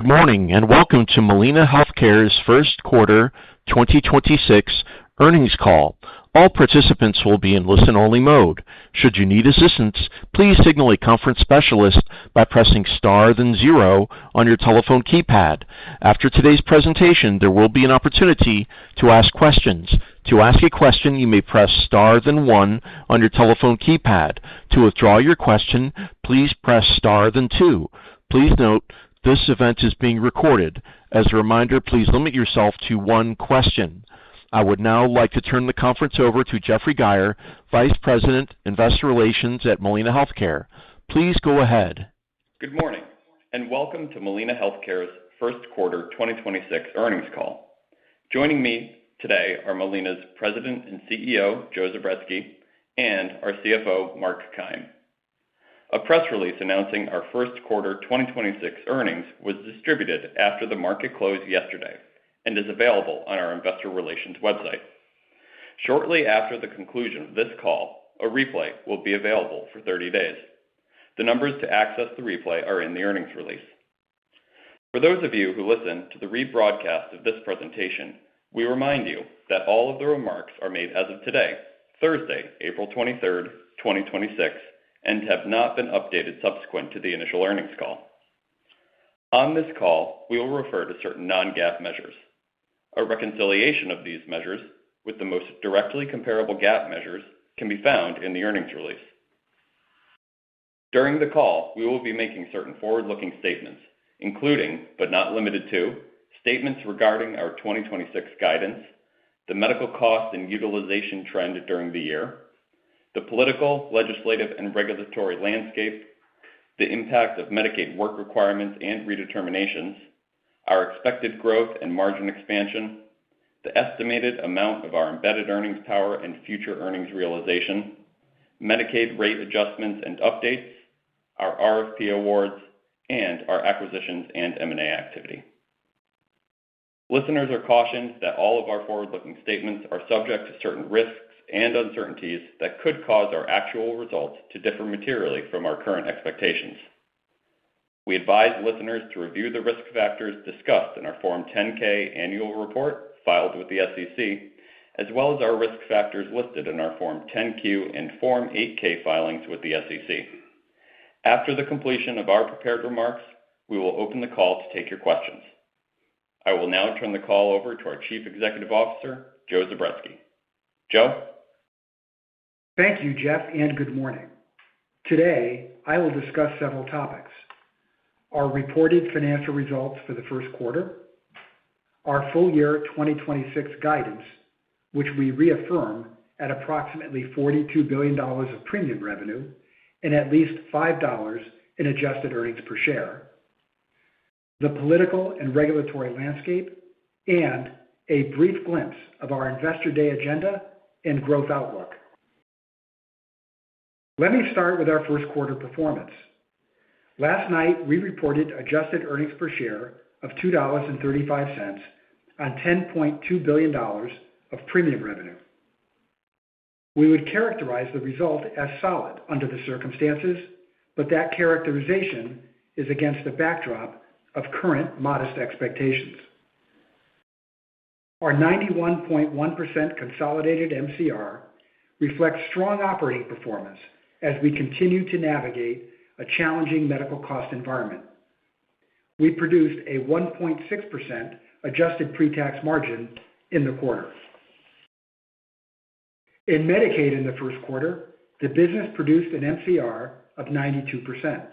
Good morning, and welcome to Molina Healthcare's first quarter 2026 earnings call. All participants will be in listen-only mode. Should you need assistance, please signal a conference specialist by pressing star then zero on your telephone keypad. After today's presentation, there will be an opportunity to ask questions. To ask a question, you may press star then one on your telephone keypad. To withdraw your question, please press star then two. Please note, this event is being recorded. As a reminder, please limit yourself to one question. I would now like to turn the conference over to Jeffrey Geyer, Vice President, Investor Relations at Molina Healthcare. Please go ahead. Good morning, and welcome to Molina Healthcare's first quarter 2026 earnings call. Joining me today are Molina's President and CEO, Joe Zubretsky, and our CFO, Mark Keim. A press release announcing our first quarter 2026 earnings was distributed after the market closed yesterday and is available on our investor relations website. Shortly after the conclusion of this call, a replay will be available for 30 days. The numbers to access the replay are in the earnings release. For those of you who listen to the rebroadcast of this presentation, we remind you that all of the remarks are made as of today, Thursday, April 23rd, 2026, and have not been updated subsequent to the initial earnings call. On this call, we will refer to certain non-GAAP measures. A reconciliation of these measures with the most directly comparable GAAP measures can be found in the earnings release. During the call, we will be making certain forward-looking statements, including, but not limited to, statements regarding our 2026 guidance, the medical cost and utilization trend during the year, the political, legislative, and regulatory landscape, the impact of Medicaid work requirements and redeterminations, our expected growth and margin expansion, the estimated amount of our embedded earnings power and future earnings realization, Medicaid rate adjustments and updates, our RFP awards, and our acquisitions and M&A activity. Listeners are cautioned that all of our forward-looking statements are subject to certain risks and uncertainties that could cause our actual results to differ materially from our current expectations. We advise listeners to review the risk factors discussed in our Form 10-K annual report filed with the SEC, as well as our risk factors listed in our Form 10-Q and Form 8-K filings with the SEC. After the completion of our prepared remarks, we will open the call to take your questions. I will now turn the call over to our Chief Executive Officer, Joe Zubretsky. Joe? Thank you, Jeff, and good morning. Today, I will discuss several topics: our reported financial results for the first quarter, our full year 2026 guidance, which we reaffirm at approximately $42 billion of premium revenue and at least $5 in adjusted earnings per share, the political and regulatory landscape, and a brief glimpse of our Investor Day agenda and growth outlook. Let me start with our first quarter performance. Last night, we reported adjusted earnings per share of $2.35 on $10.2 billion of premium revenue. We would characterize the result as solid under the circumstances, but that characterization is against the backdrop of current modest expectations. Our 91.1% consolidated MCR reflects strong operating performance as we continue to navigate a challenging medical cost environment. We produced a 1.6% adjusted pre-tax margin in the quarter. In Medicaid in the first quarter, the business produced an MCR of 92%.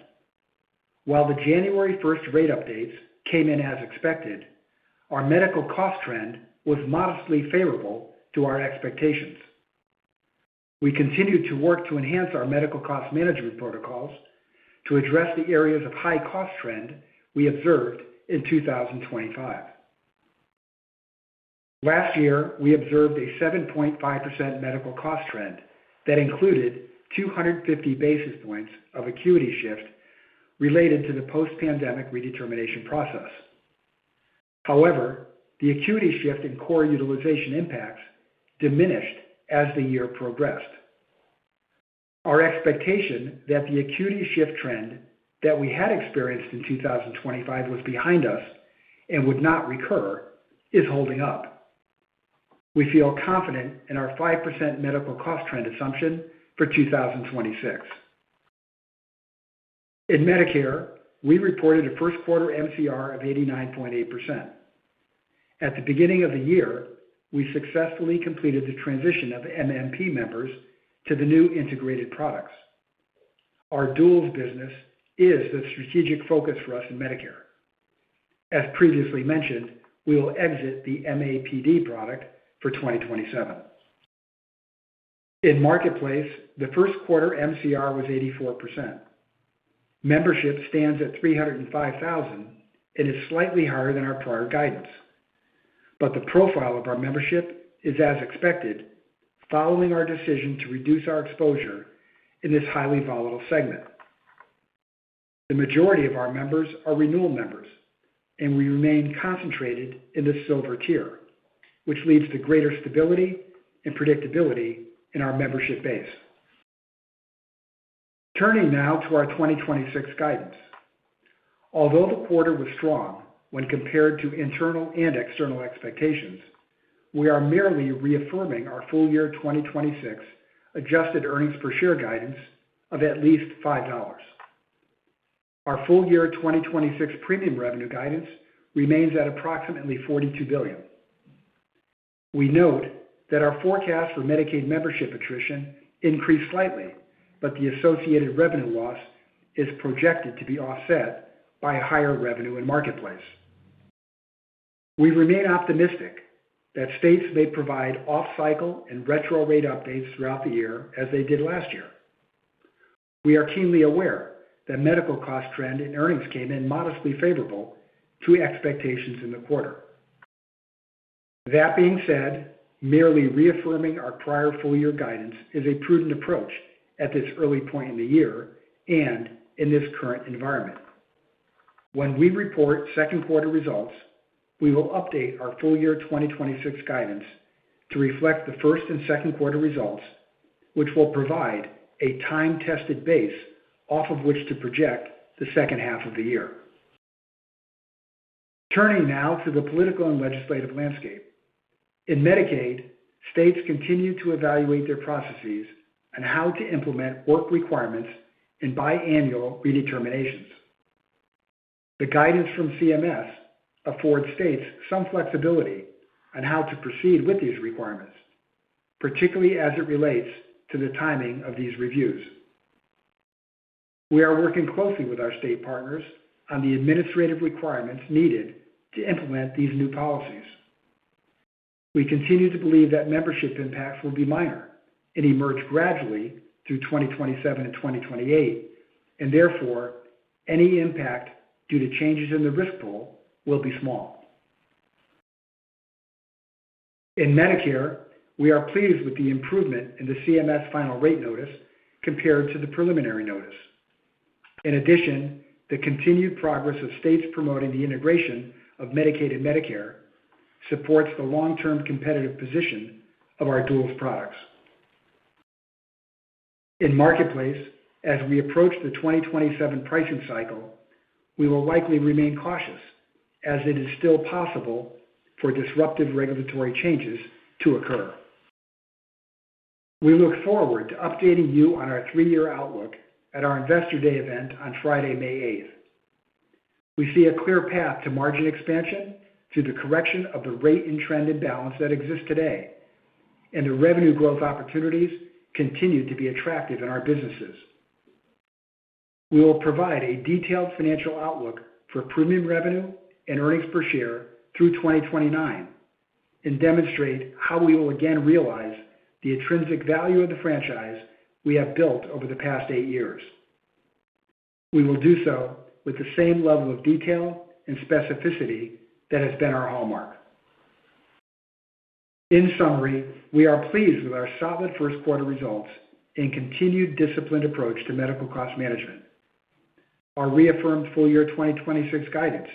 While the January 1st rate updates came in as expected, our medical cost trend was modestly favorable to our expectations. We continue to work to enhance our medical cost management protocols to address the areas of high cost trend we observed in 2025. Last year, we observed a 7.5% medical cost trend that included 250 basis points of acuity shift related to the post-pandemic redetermination process. However, the acuity shift in core utilization impacts diminished as the year progressed. Our expectation that the acuity shift trend that we had experienced in 2025 was behind us and would not recur is holding up. We feel confident in our 5% medical cost trend assumption for 2026. In Medicare, we reported a first quarter MCR of 89.8%. At the beginning of the year, we successfully completed the transition of MMP members to the new integrated products. Our duals business is the strategic focus for us in Medicare. As previously mentioned, we will exit the MAPD product for 2027. In Marketplace, the first quarter MCR was 84%. Membership stands at 305,000 and is slightly higher than our prior guidance. But the profile of our membership is as expected, following our decision to reduce our exposure in this highly volatile segment. The majority of our members are renewal members, and we remain concentrated in the silver tier, which leads to greater stability and predictability in our membership base. Turning now to our 2026 guidance. Although the quarter was strong when compared to internal and external expectations, we are merely reaffirming our full year 2026 adjusted earnings per share guidance of at least $5. Our full year 2026 premium revenue guidance remains at approximately $42 billion. We note that our forecast for Medicaid membership attrition increased slightly, but the associated revenue loss is projected to be offset by higher revenue in Marketplace. We remain optimistic that states may provide off-cycle and retro rate updates throughout the year as they did last year. We are keenly aware that medical cost trend and earnings came in modestly favorable to expectations in the quarter. That being said, merely reaffirming our prior full-year guidance is a prudent approach at this early point in the year and in this current environment. When we report second quarter results, we will update our full-year 2026 guidance to reflect the first and second quarter results, which will provide a time-tested base off of which to project the second half of the year. Turning now to the political and legislative landscape. In Medicaid, states continue to evaluate their processes on how to implement work requirements and biannual redeterminations. The guidance from CMS affords states some flexibility on how to proceed with these requirements, particularly as it relates to the timing of these reviews. We are working closely with our state partners on the administrative requirements needed to implement these new policies. We continue to believe that membership impacts will be minor and emerge gradually through 2027 and 2028, and therefore, any impact due to changes in the risk pool will be small. In Medicare, we are pleased with the improvement in the CMS final rate notice compared to the preliminary notice. In addition, the continued progress of states promoting the integration of Medicaid and Medicare supports the long-term competitive position of our duals products. In Marketplace, as we approach the 2027 pricing cycle, we will likely remain cautious, as it is still possible for disruptive regulatory changes to occur. We look forward to updating you on our 3-year outlook at our Investor Day event on Friday, May 8th. We see a clear path to margin expansion through the correction of the rate and trend imbalance that exists today, and the revenue growth opportunities continue to be attractive in our businesses. We will provide a detailed financial outlook for premium revenue and earnings per share through 2029 and demonstrate how we will again realize the intrinsic value of the franchise we have built over the past 8 years. We will do so with the same level of detail and specificity that has been our hallmark. In summary, we are pleased with our solid first quarter results and continued disciplined approach to medical cost management. Our reaffirmed full year 2026 guidance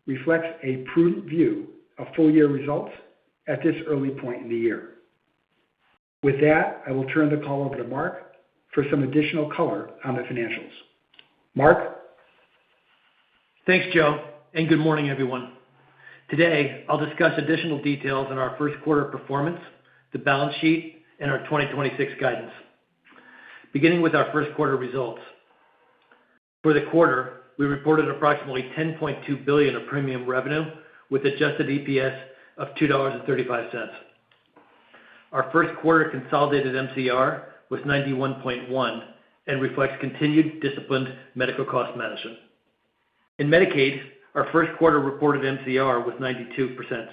reflects a prudent view of full year results at this early point in the year. With that, I will turn the call over to Mark for some additional color on the financials. Mark? Thanks, Joe, and good morning, everyone. Today, I'll discuss additional details on our first quarter performance, the balance sheet, and our 2026 guidance. Beginning with our first quarter results. For the quarter, we reported approximately $10.2 billion of premium revenue with adjusted EPS of $2.35. Our first quarter consolidated MCR was 91.1 and reflects continued disciplined medical cost management. In Medicaid, our first quarter reported MCR was 92%.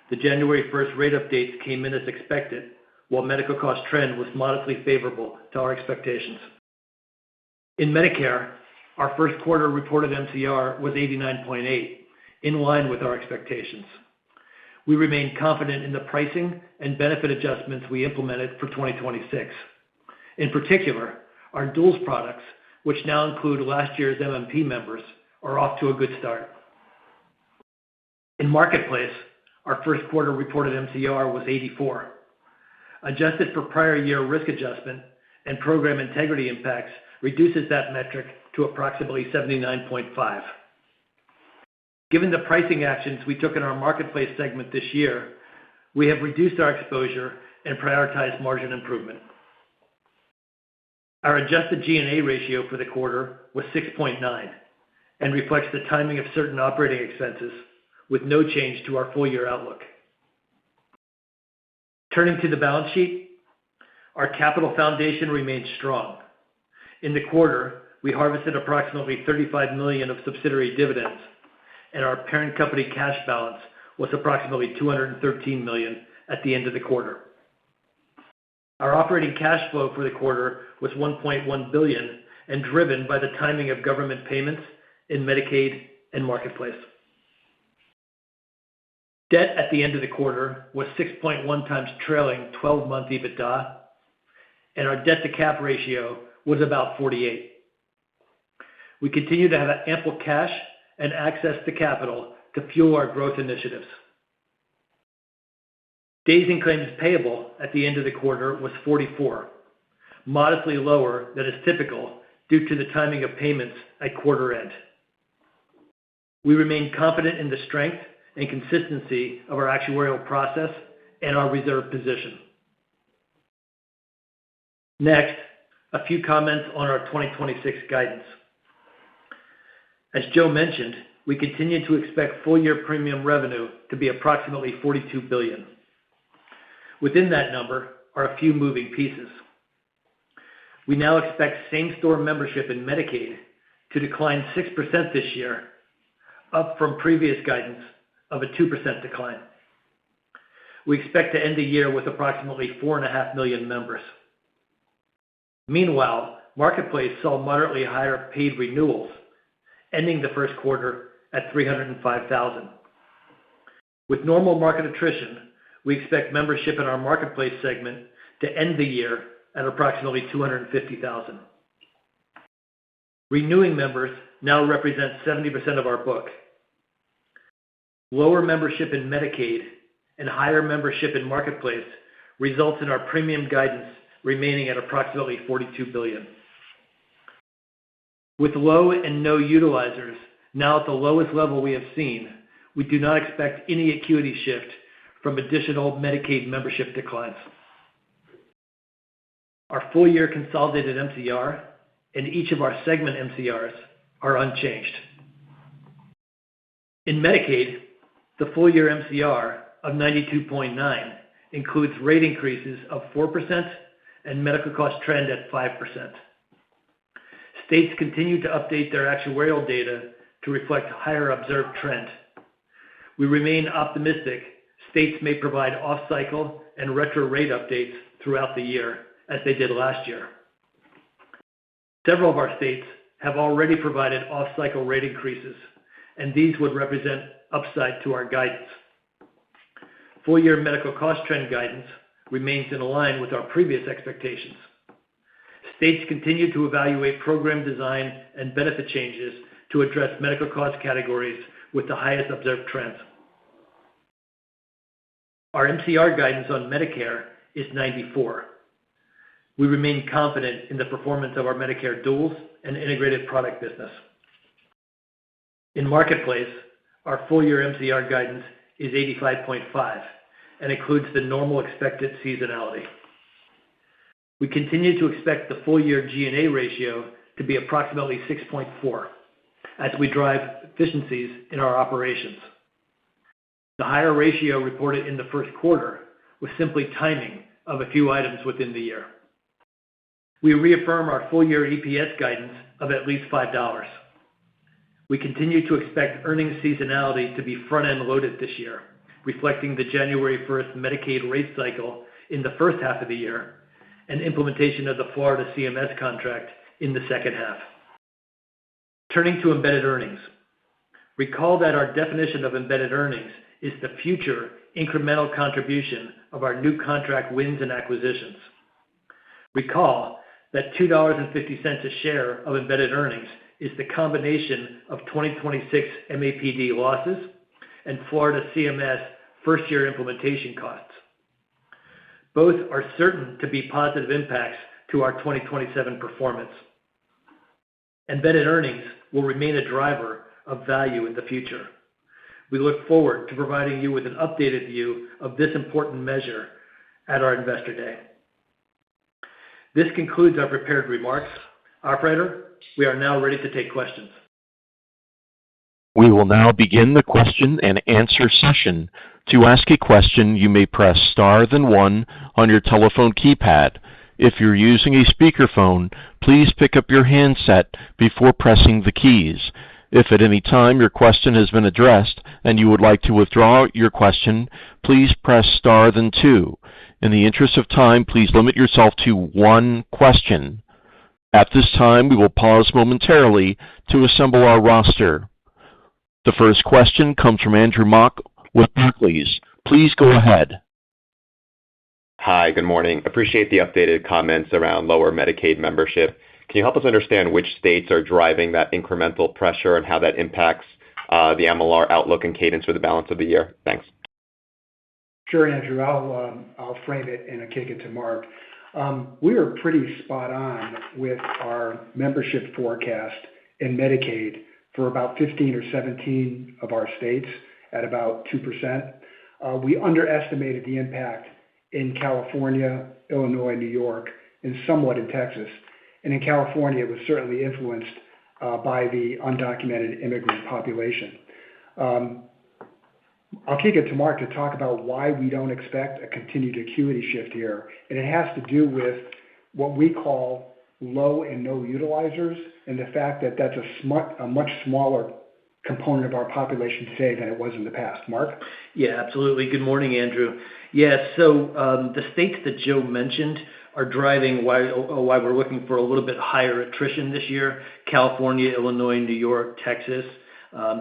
The January 1st rate updates came in as expected, while medical cost trend was modestly favorable to our expectations. In Medicare, our first quarter reported MCR was 89.8, in line with our expectations. We remain confident in the pricing and benefit adjustments we implemented for 2026. In particular, our duals products, which now include last year's MMP members, are off to a good start. In Marketplace, our first quarter reported MCR was 84. Adjusted for prior year risk adjustment and program integrity impacts reduces that metric to approximately 79.5. Given the pricing actions we took in our Marketplace segment this year, we have reduced our exposure and prioritized margin improvement. Our adjusted G&A ratio for the quarter was 6.9 and reflects the timing of certain operating expenses with no change to our full-year outlook. Turning to the balance sheet, our capital foundation remains strong. In the quarter, we harvested approximately $35 million of subsidiary dividends, and our parent company cash balance was approximately $213 million at the end of the quarter. Our operating cash flow for the quarter was $1.1 billion and driven by the timing of government payments in Medicaid and Marketplace. Debt at the end of the quarter was 6.1 times trailing 12-month EBITDA, and our debt-to-cap ratio was about 48. We continue to have ample cash and access to capital to fuel our growth initiatives. Days in claims payable at the end of the quarter was 44, modestly lower than is typical due to the timing of payments at quarter end. We remain confident in the strength and consistency of our actuarial process and our reserve position. Next, a few comments on our 2026 guidance. As Joe mentioned, we continue to expect full-year premium revenue to be approximately $42 billion. Within that number are a few moving pieces. We now expect same-store membership in Medicaid to decline 6% this year, up from previous guidance of a 2% decline. We expect to end the year with approximately 4.5 million members. Meanwhile, Marketplace saw moderately higher paid renewals, ending the first quarter at 305,000. With normal market attrition, we expect membership in our Marketplace segment to end the year at approximately 250,000. Renewing members now represent 70% of our book. Lower membership in Medicaid and higher membership in Marketplace results in our premium guidance remaining at approximately $42 billion. With low and no utilizers now at the lowest level we have seen, we do not expect any acuity shift from additional Medicaid membership declines. Our full-year consolidated MCR and each of our segment MCRs are unchanged. In Medicaid, the full-year MCR of 92.9 includes rate increases of 4% and medical cost trend at 5%. States continue to update their actuarial data to reflect higher observed trend. We remain optimistic states may provide off-cycle and retro rate updates throughout the year, as they did last year. Several of our states have already provided off-cycle rate increases, and these would represent upside to our guidance. Full-year medical cost trend guidance remains in line with our previous expectations. States continue to evaluate program design and benefit changes to address medical cost categories with the highest observed trends. Our MCR guidance on Medicare is 94. We remain confident in the performance of our Medicare duals and integrated product business. In Marketplace, our full-year MCR guidance is 85.5 and includes the normal expected seasonality. We continue to expect the full-year G&A ratio to be approximately 6.4 as we drive efficiencies in our operations. The higher ratio reported in the first quarter was simply timing of a few items within the year. We reaffirm our full-year EPS guidance of at least $5. We continue to expect earnings seasonality to be front-end loaded this year, reflecting the January 1st Medicaid rate cycle in the first half of the year and implementation of the Florida CMS contract in the second half. Turning to embedded earnings. Recall that our definition of embedded earnings is the future incremental contribution of our new contract wins and acquisitions. Recall that $2.50 a share of embedded earnings is the combination of 2026 MAPD losses and Florida CMS first-year implementation costs. Both are certain to be positive impacts to our 2027 performance. Embedded earnings will remain a driver of value in the future. We look forward to providing you with an updated view of this important measure at our Investor Day. This concludes our prepared remarks. Operator, we are now ready to take questions. We will now begin the question and answer session. To ask a question, you may press star then one on your telephone keypad. If you're using a speakerphone, please pick up your handset before pressing the keys. If at any time your question has been addressed and you would like to withdraw your question, please press star then two. In the interest of time, please limit yourself to one question. At this time, we will pause momentarily to assemble our roster. The first question comes from Andrew Mok with Barclays. Please go ahead. Hi, good morning. Appreciate the updated comments around lower Medicaid membership. Can you help us understand which states are driving that incremental pressure and how that impacts the MLR outlook and cadence for the balance of the year? Thanks. Sure, Andrew. I'll frame it and kick it to Mark. We are pretty spot on with our membership forecast in Medicaid for about 15 or 17 of our states at about 2%. We underestimated the impact in California, Illinois, New York, and somewhat in Texas. And in California, it was certainly influenced by the undocumented immigrant population. I'll kick it to Mark to talk about why we don't expect a continued acuity shift here. And it has to do with what we call low and no utilizers and the fact that that's a much smaller component of our population today than it was in the past. Mark? Yeah, absolutely. Good morning, Andrew. Yeah, so the states that Joe mentioned are driving why we're looking for a little bit higher attrition this year. California, Illinois, New York, Texas.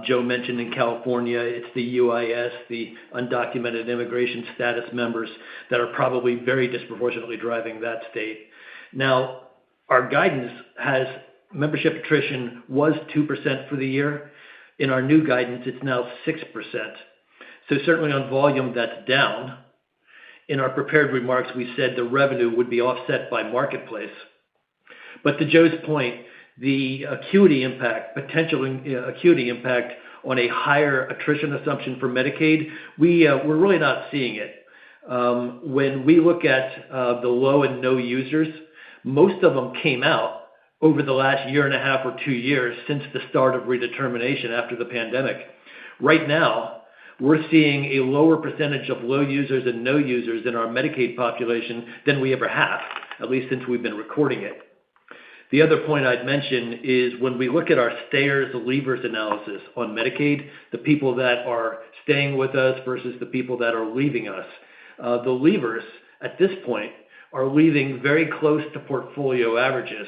Joe mentioned in California, it's the UIS, the undocumented immigration status members that are probably very disproportionately driving that state. Now, our guidance has membership attrition was 2% for the year. In our new guidance, it's now 6%. So certainly on volume, that's down. In our prepared remarks, we said the revenue would be offset by Marketplace. But to Joe's point, the acuity impact, potential acuity impact on a higher attrition assumption for Medicaid, we're really not seeing it. When we look at the low and no users, most of them came out over the last year and a half or 2 years since the start of redetermination after the pandemic. Right now, we're seeing a lower percentage of low users and no users in our Medicaid population than we ever have, at least since we've been recording it. The other point I'd mention is when we look at our stayers leavers analysis on Medicaid, the people that are staying with us versus the people that are leaving us, the leavers at this point are leaving very close to portfolio averages,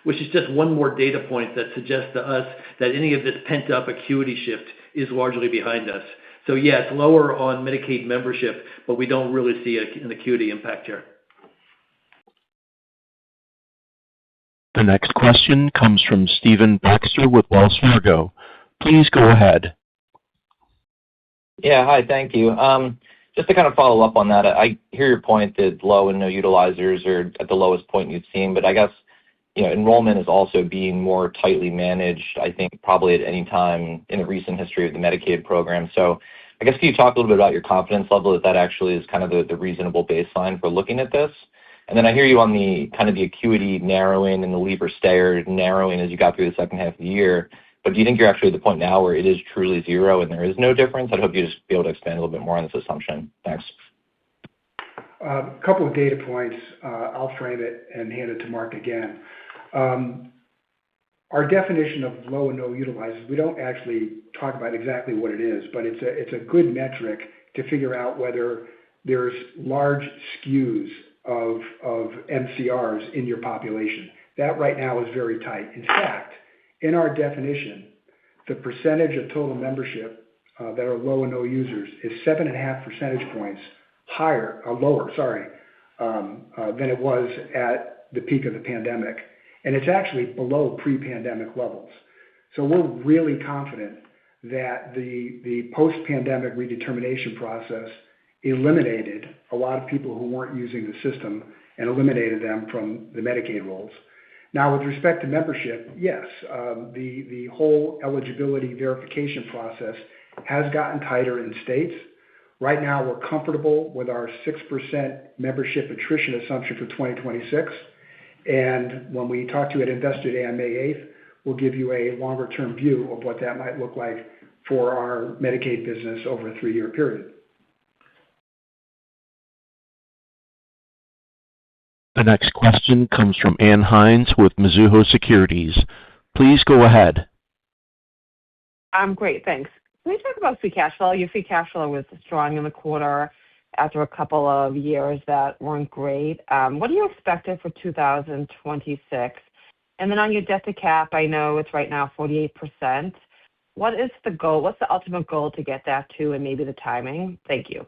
which is just one more data point that suggests to us that any of this pent-up acuity shift is largely behind us. So yeah, it's lower on Medicaid membership, but we don't really see an acuity impact here. The next question comes from Stephen Baxter with Wells Fargo. Please go ahead. Yeah, hi, thank you. Just to kind of follow up on that, I hear your point that low and no utilizers are at the lowest point you've seen, but I guess enrollment is also being more tightly managed, I think, probably at any time in the recent history of the Medicaid program. So I guess, can you talk a little bit about your confidence level that that actually is kind of the reasonable baseline for looking at this? And then I hear you on the kind of the acuity narrowing and the leaper stayer narrowing as you got through the second half of the year. But do you think you're actually at the point now where it is truly zero and there is no difference? I'd hope you just be able to expand a little bit more on this assumption. Thanks. A couple of data points. I'll frame it and hand it to Mark again. Our definition of low and no utilizers, we don't actually talk about exactly what it is, but it's a good metric to figure out whether there's large skews of MCRs in your population. That right now is very tight. In fact, in our definition, the percentage of total membership that are low and no users is 7.5 percentage points lower than it was at the peak of the pandemic. And it's actually below pre-pandemic levels. So we're really confident that the post-pandemic redetermination process eliminated a lot of people who weren't using the system and eliminated them from the Medicaid rolls. Now, with respect to membership, yes, the whole eligibility verification process has gotten tighter in states. Right now, we're comfortable with our 6% membership attrition assumption for 2026. And when we talk to you at Investor Day on May 8th, we'll give you a longer-term view of what that might look like for our Medicaid business over a 3-year period. The next question comes from Ann Hynes with Mizuho Securities. Please go ahead. Great, thanks. Can we talk about free cash flow? Your free cash flow was strong in the quarter after a couple of years that weren't great. What do you expect for 2026? And then on your debt to cap, I know it's right now 48%. What is the goal? What's the ultimate goal to get that to, and maybe the timing? Thank you.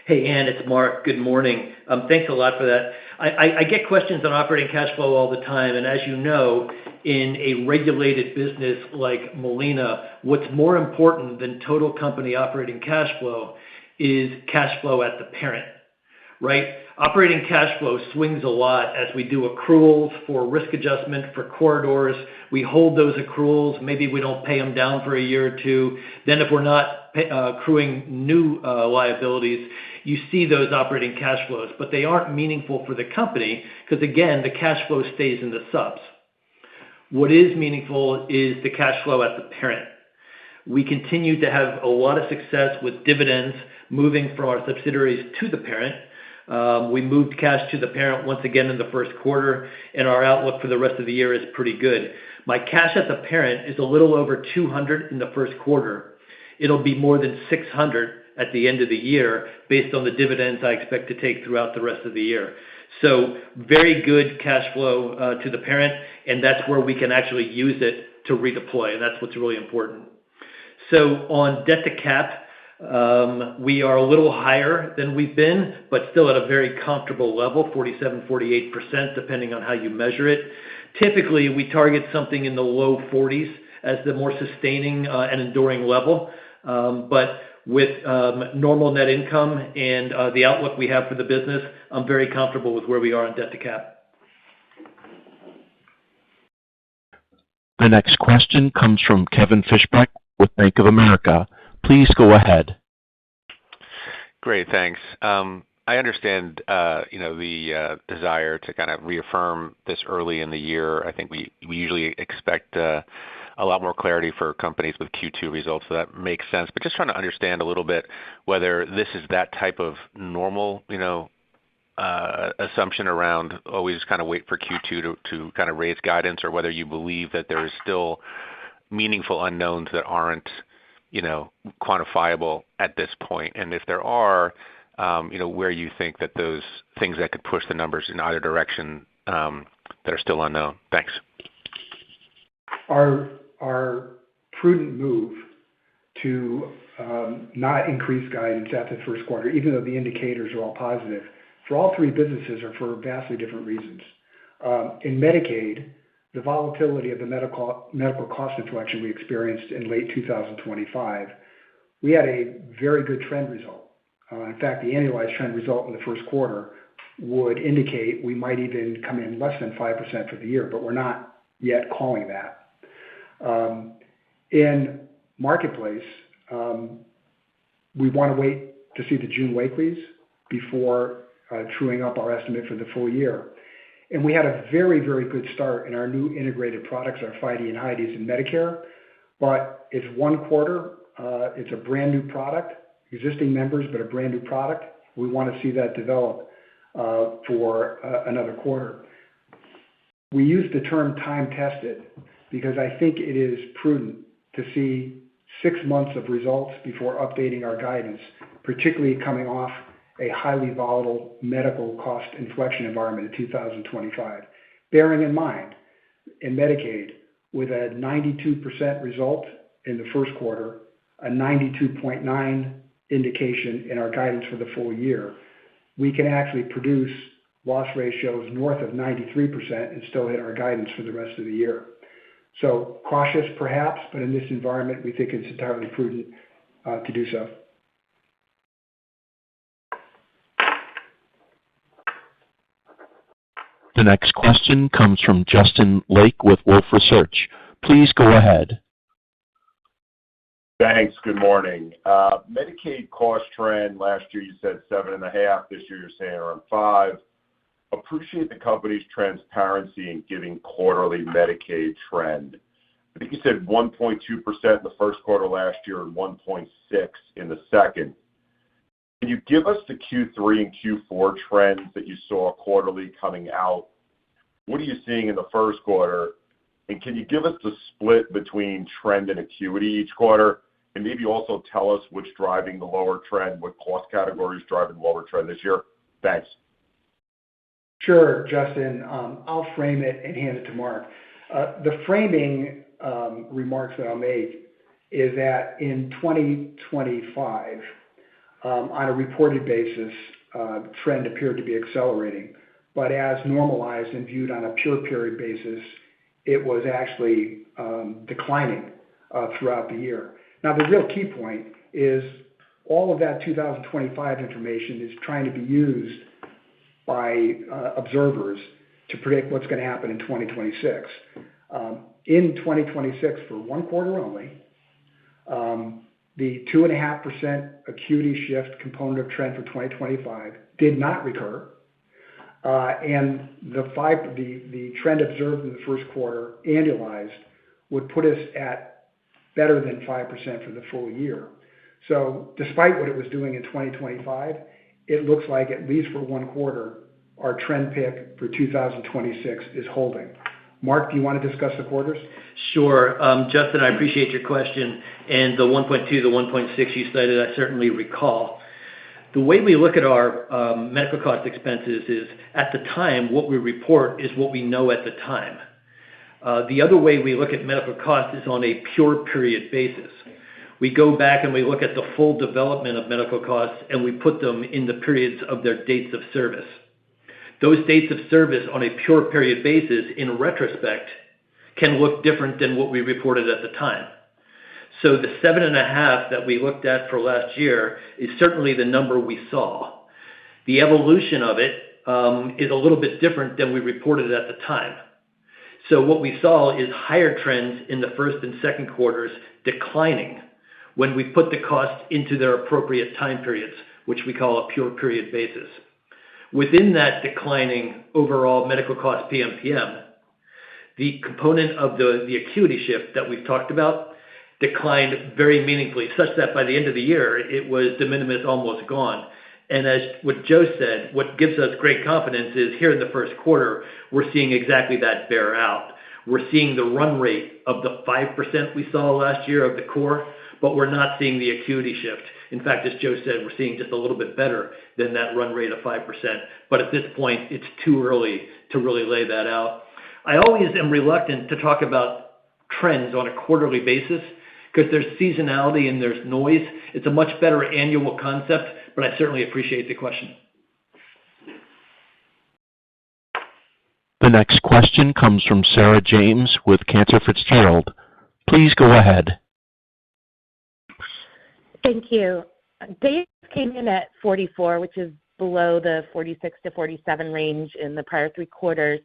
Hey, Ann, it's Mark. Good morning. Thanks a lot for that. I get questions on operating cash flow all the time, and as you know, in a regulated business like Molina, what's more important than total company operating cash flow is cash flow at the parent, right? Operating cash flow swings a lot as we do accruals for risk adjustment for corridors. We hold those accruals. Maybe we don't pay them down for a year or two. Then if we're not accruing new liabilities, you see those operating cash flows, but they aren't meaningful for the company because, again, the cash flow stays in the subs. What is meaningful is the cash flow at the parent. We continue to have a lot of success with dividends moving from our subsidiaries to the parent. We moved cash to the parent once again in the first quarter, and our outlook for the rest of the year is pretty good. My cash at the parent is a little over $200 in the first quarter. It'll be more than $600 at the end of the year based on the dividends I expect to take throughout the rest of the year. So very good cash flow to the parent, and that's where we can actually use it to redeploy, and that's what's really important. So on debt to cap, we are a little higher than we've been, but still at a very comfortable level, 47, 48%, depending on how you measure it. Typically, we target something in the low 40s as the more sustaining and enduring level. But with normal net income and the outlook we have for the business, I'm very comfortable with where we are on debt to cap. The next question comes from Kevin Fischbeck with Bank of America. Please go ahead. Great, thanks. I understand, the desire to kind of reaffirm this early in the year. I think we usually expect a lot more clarity for companies with Q2 results, so that makes sense. But just trying to understand a little bit whether this is that type of normal, assumption around always kind of wait for Q2 to kind of raise guidance, or whether you believe that there is still meaningful unknowns that aren't quantifiable at this point. And if there are, where you think that those things that could push the numbers in either direction that are still unknown. Thanks. Our prudent move to not increase guidance after the first quarter, even though the indicators are all positive, for all three businesses are for vastly different reasons. In Medicaid, the volatility of the medical cost inflection we experienced in late 2025, we had a very good trend result. In fact, the annualized trend result in the first quarter would indicate we might even come in less than 5% for the year, but we're not yet calling that. In Marketplace, we want to wait to see the June weeklies before truing up our estimate for the full year. And we had a very, very good start in our new integrated products, our FIDE and HIDEs in Medicare, but it's one quarter. It's a brand new product, existing members, but a brand new product. We want to see that develop for another quarter. We use the term time tested because I think it is prudent to see 6 months of results before updating our guidance, particularly coming off a highly volatile medical cost inflection environment in 2025. Bearing in mind, in Medicaid, with a 92% result in the first quarter, a 92.9 indication in our guidance for the full year, we can actually produce loss ratios north of 93% and still hit our guidance for the rest of the year. So cautious perhaps, but in this environment, we think it's entirely prudent to do so. The next question comes from Justin Lake with Wolfe Research. Please go ahead. Thanks. Good morning. Medicaid cost trend, last year you said 7.5%. This year you're saying around 5%. Appreciate the company's transparency in giving quarterly Medicaid trend. I think you said 1.2% in the first quarter last year and 1.6% in the second. Can you give us the Q3 and Q4 trends that you saw quarterly coming out? What are you seeing in the first quarter? And can you give us the split between trend and acuity each quarter? And maybe also tell us what's driving the lower trend, what cost categories driving the lower trend this year? Thanks. Sure, Justin. I'll frame it and hand it to Mark. The framing remarks that I'll make is that in 2025, on a reported basis, trend appeared to be accelerating. But as normalized and viewed on a pure period basis, it was actually declining throughout the year. Now, the real key point is all of that 2025 information is trying to be used by observers to predict what's going to happen in 2026. In 2026, for one quarter only, the 2.5% acuity shift component of trend for 2025 did not recur. And the trend observed in the first quarter annualized would put us at better than 5% for the full year. So despite what it was doing in 2025, it looks like at least for one quarter, our trend pick for 2026 is holding. Mark, do you want to discuss the quarters? Sure. Justin, I appreciate your question. And the 1.2, the 1.6 you cited, I certainly recall. The way we look at our medical cost expenses is at the time, what we report is what we know at the time. The other way we look at medical costs is on a pure period basis. We go back and we look at the full development of medical costs and we put them in the periods of their dates of service. Those dates of service on a pure period basis, in retrospect, can look different than what we reported at the time. So the 7.5 that we looked at for last year is certainly the number we saw. The evolution of it is a little bit different than we reported at the time. So what we saw is higher trends in the first and second quarters declining when we put the costs into their appropriate time periods, which we call a pure period basis. Within that declining overall medical cost PMPM, the component of the acuity shift that we've talked about declined very meaningfully, such that by the end of the year, it was de minimis, almost gone. And as what Joe said, what gives us great confidence is here in the first quarter, we're seeing exactly that bear out. We're seeing the run rate of the 5% we saw last year of the core, but we're not seeing the acuity shift. In fact, as Joe said, we're seeing just a little bit better than that run rate of 5%. But at this point, it's too early to really lay that out. I always am reluctant to talk about trends on a quarterly basis because there's seasonality and there's noise. It's a much better annual concept, but I certainly appreciate the question. The next question comes from Sarah James with Cantor Fitzgerald. Please go ahead. Thank you. Days came in at 44, which is below the 46 to 47 range in the prior 3 quarters.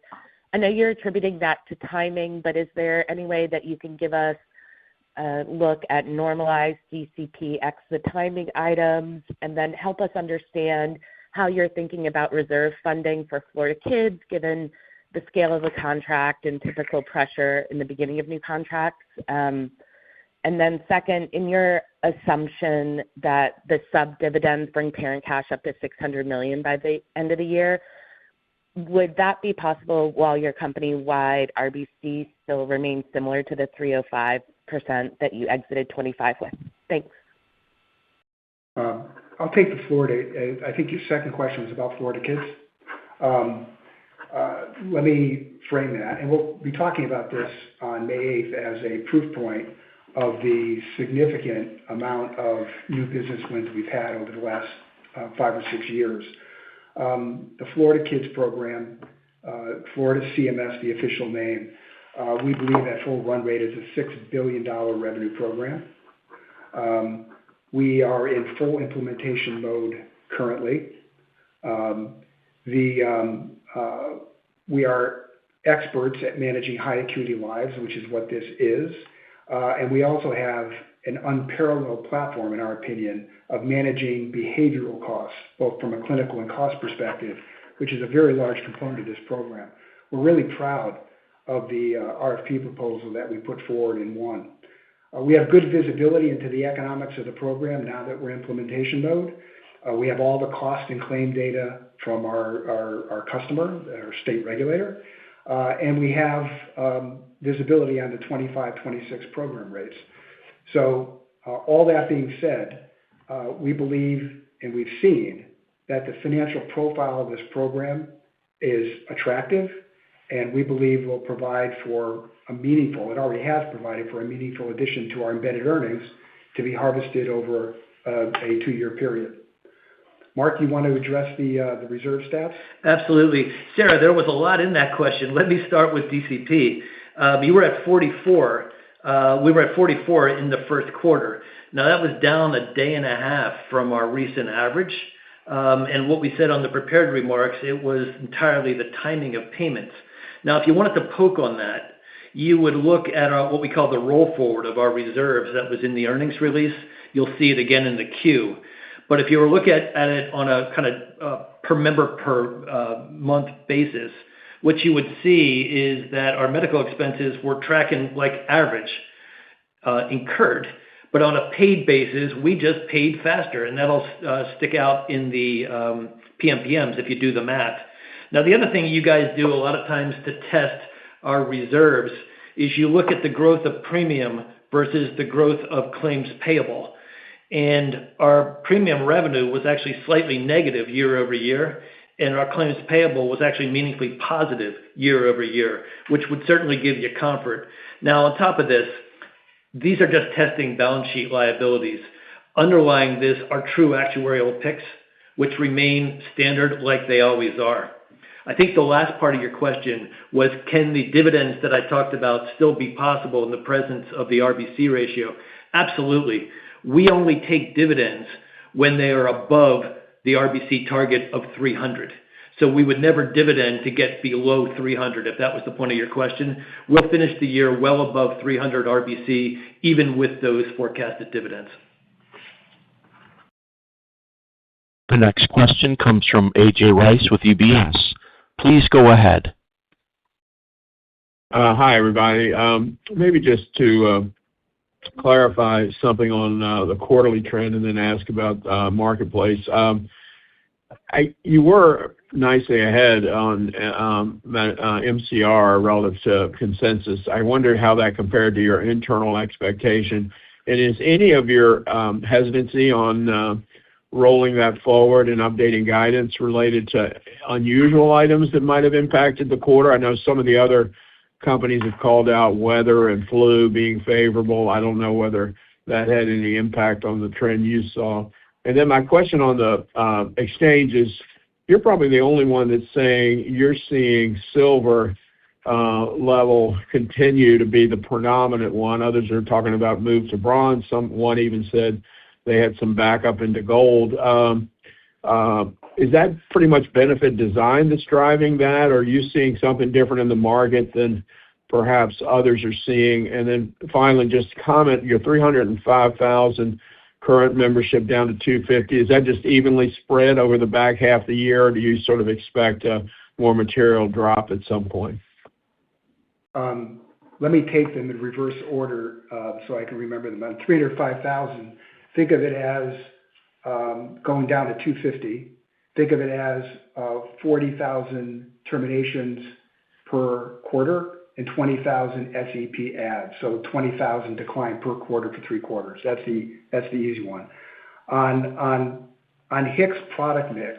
I know you're attributing that to timing, but is there any way that you can give us a look at normalized DCP x the timing items, and then help us understand how you're thinking about reserve funding for Florida Kids, given the scale of the contract and typical pressure in the beginning of new contracts? And then second, in your assumption that the sub-dividends bring parent cash up to $600 million by the end of the year, would that be possible while your company-wide RBC still remains similar to the 305% that you exited 25 with? Thanks. I'll take the Florida. I think your second question was about Florida Kids. Let me frame that, and we'll be talking about this on May 8th as a proof point of the significant amount of new business wins we've had over the last 5 or 6 years. The Florida Kids program, Florida CMS, the official name, we believe that full run rate is a $6 billion revenue program. We are in full implementation mode currently. We are experts at managing high acuity lives, which is what this is. And we also have an unparalleled platform, in our opinion, of managing behavioral costs, both from a clinical and cost perspective, which is a very large component of this program. We're really proud of the RFP proposal that we put forward and won. We have good visibility into the economics of the program now that we're in implementation mode. We have all the cost and claim data from our customer, our state regulator, and we have visibility on the 25-26 program rates. So all that being said, we believe and we've seen that the financial profile of this program is attractive, and we believe will provide for a meaningful, it already has provided for a meaningful addition to our embedded earnings to be harvested over a 2-year period. Mark, you want to address the reserve stats? Absolutely. Sarah, there was a lot in that question. Let me start with DCP. You were at 44. We were at 44 in the first quarter. Now, that was down a day and a half from our recent average. And what we said on the prepared remarks, it was entirely the timing of payments. Now, if you wanted to poke on that, you would look at what we call the roll forward of our reserves that was in the earnings release. You'll see it again in the Q. But if you were looking at it on a kind of per member per month basis, what you would see is that our medical expenses were tracking like average incurred. But on a paid basis, we just paid faster, and that'll stick out in the PMPMs if you do the math. Now, the other thing you guys do a lot of times to test our reserves is you look at the growth of premium versus the growth of claims payable. And our premium revenue was actually slightly negative year over year, and our claims payable was actually meaningfully positive year over year, which would certainly give you comfort. Now, on top of this, these are just testing balance sheet liabilities. Underlying this are true actuarial picks, which remain standard like they always are. I think the last part of your question was, can the dividends that I talked about still be possible in the presence of the RBC ratio? Absolutely. We only take dividends when they are above the RBC target of 300. So we would never dividend to get below 300, if that was the point of your question. We'll finish the year well above 300 RBC, even with those forecasted dividends. The next question comes from A.J. Rice with UBS. Please go ahead. Hi, everybody. Maybe just to clarify something on the quarterly trend and then ask about Marketplace. You were nicely ahead on MCR relative to consensus. I wonder how that compared to your internal expectation. And is any of your hesitancy on rolling that forward and updating guidance related to unusual items that might have impacted the quarter? I know some of the other companies have called out weather and flu being favorable. I don't know whether that had any impact on the trend you saw. And then my question on the exchanges, you're probably the only one that's saying you're seeing silver level continue to be the predominant one. Others are talking about move to bronze. One even said they had some backup into gold. Is that pretty much benefit design that's driving that, or are you seeing something different in the market than perhaps others are seeing? And then finally, just comment, your 305,000 current membership down to 250, is that just evenly spread over the back half of the year, or do you sort of expect a more material drop at some point? Let me take them in reverse order so I can remember them. On 305,000, think of it as going down to 250. Think of it as 40,000 terminations per quarter and 20,000 SEP adds. So 20,000 decline per quarter for 3 quarters. That's the easy one. On HIX product mix,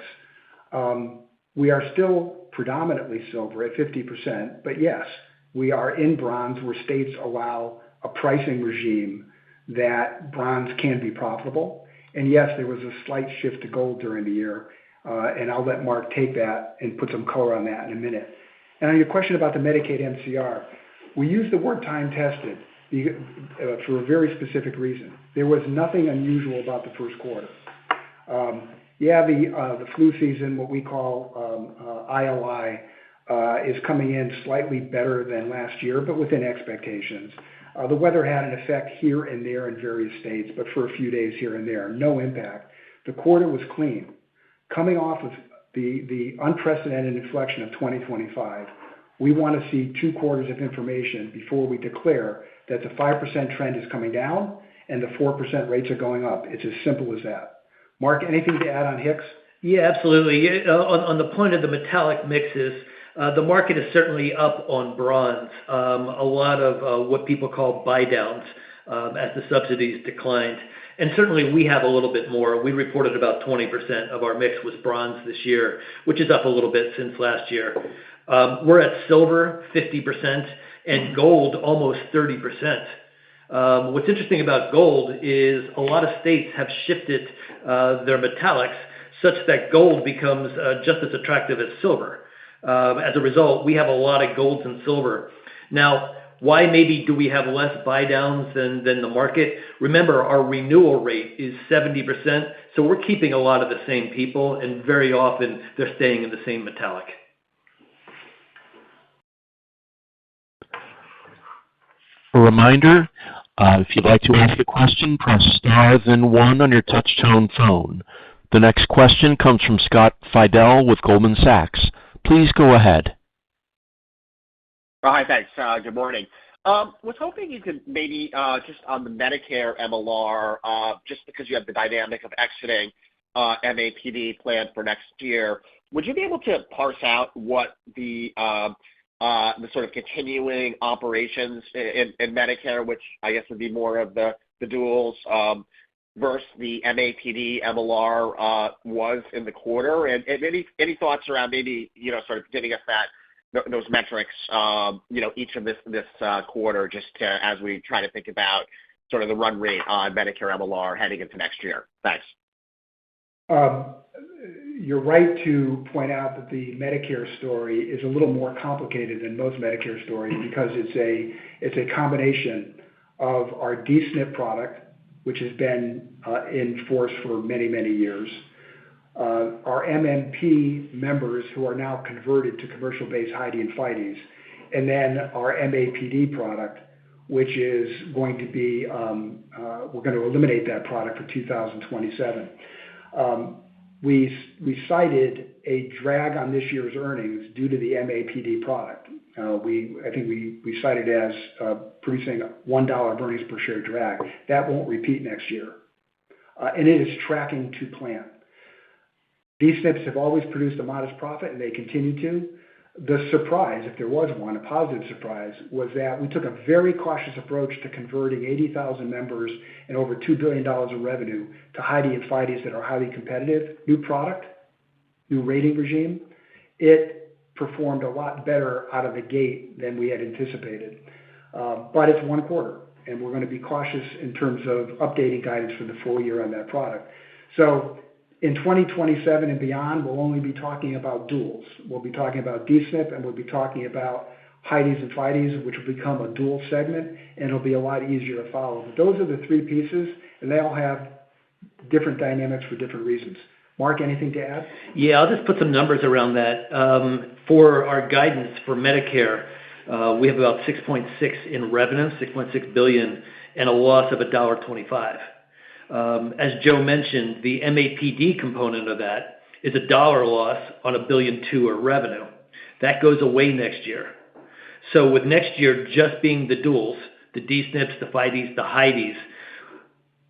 we are still predominantly silver at 50%, but yes, we are in bronze where states allow a pricing regime that bronze can be profitable. And yes, there was a slight shift to gold during the year, and I'll let Mark take that and put some color on that in a minute. And on your question about the Medicaid MCR, we use the word time-tested for a very specific reason. There was nothing unusual about the first quarter. The flu season, what we call ILI, is coming in slightly better than last year, but within expectations. The weather had an effect here and there in various states, but for a few days here and there, no impact. The quarter was clean. Coming off of the unprecedented inflection of 2025, we want to see 2 quarters of information before we declare that the 5% trend is coming down and the 4% rates are going up. It's as simple as that. Mark, anything to add on HIX? Yeah, absolutely. On the point of the metallic mixes, the market is certainly up on bronze. A lot of what people call buy downs as the subsidies declined. And certainly we have a little bit more. We reported about 20% of our mix was bronze this year, which is up a little bit since last year. We're at silver 50% and gold almost 30%. What's interesting about gold is a lot of states have shifted their metallics such that gold becomes just as attractive as silver. As a result, we have a lot of golds and silver. Now, why maybe do we have less buy downs than the market? Remember, our renewal rate is 70%, so we're keeping a lot of the same people, and very often they're staying in the same metallic. A reminder, if you'd like to ask a question, press star then 1 on your touch-tone phone. The next question comes from Scott Fidel with Goldman Sachs. Please go ahead. Hi, thanks. Good morning. Was hoping you could maybe just on the Medicare MLR, just because you have the dynamic of exiting MAPD plan for next year, would you be able to parse out what the sort of continuing operations in Medicare, which I guess would be more of the duals, versus the MAPD MLR was in the quarter? And maybe any thoughts around maybe, sort of giving us those metrics, each of this quarter, just as we try to think about sort of the run rate on Medicare MLR heading into next year. Thanks. You're right to point out that the Medicare story is a little more complicated than most Medicare stories because it's a combination of our D-SNP product, which has been in force for many, many years, our MMP members who are now converted to commercial-based HIDE and FIDEs, and then our MAPD product, which is going to be, we're going to eliminate that product for 2027. We cited a drag on this year's earnings due to the MAPD product. I think we cited as producing $1 of earnings per share drag. That won't repeat next year. And it is tracking to plan. These SNPs have always produced a modest profit, and they continue to. The surprise, if there was one, a positive surprise, was that we took a very cautious approach to converting 80,000 members and over $2 billion of revenue to HIDE and FIDEs that are highly competitive. New product, new rating regime. It performed a lot better out of the gate than we had anticipated. But it's 1 quarter, and we're going to be cautious in terms of updating guidance for the full year on that product. So in 2027 and beyond, we'll only be talking about duals. We'll be talking about D-SNP, and we'll be talking about HIDEs and FIDEs, which will become a dual segment, and it'll be a lot easier to follow. But those are the 3 pieces, and they all have different dynamics for different reasons. Mark, anything to add? Yeah, I'll just put some numbers around that. For our guidance for Medicare, we have about $6.6 in revenue, $6.6 billion, and a loss of $1.25. As Joe mentioned, the MAPD component of that is $1 loss on $1.2 billion of revenue. That goes away next year. So with next year just being the duals, the D-SNPs, the FIDEs, the HIDEs,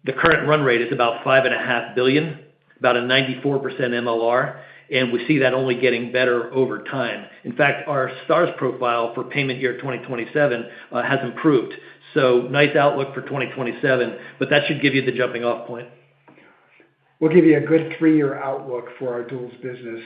the current run rate is about $5.5 billion, about a 94% MLR, and we see that only getting better over time. In fact, our stars profile for payment year 2027 has improved. So nice outlook for 2027, but that should give you the jumping off point. We'll give you a good 3-year outlook for our duals business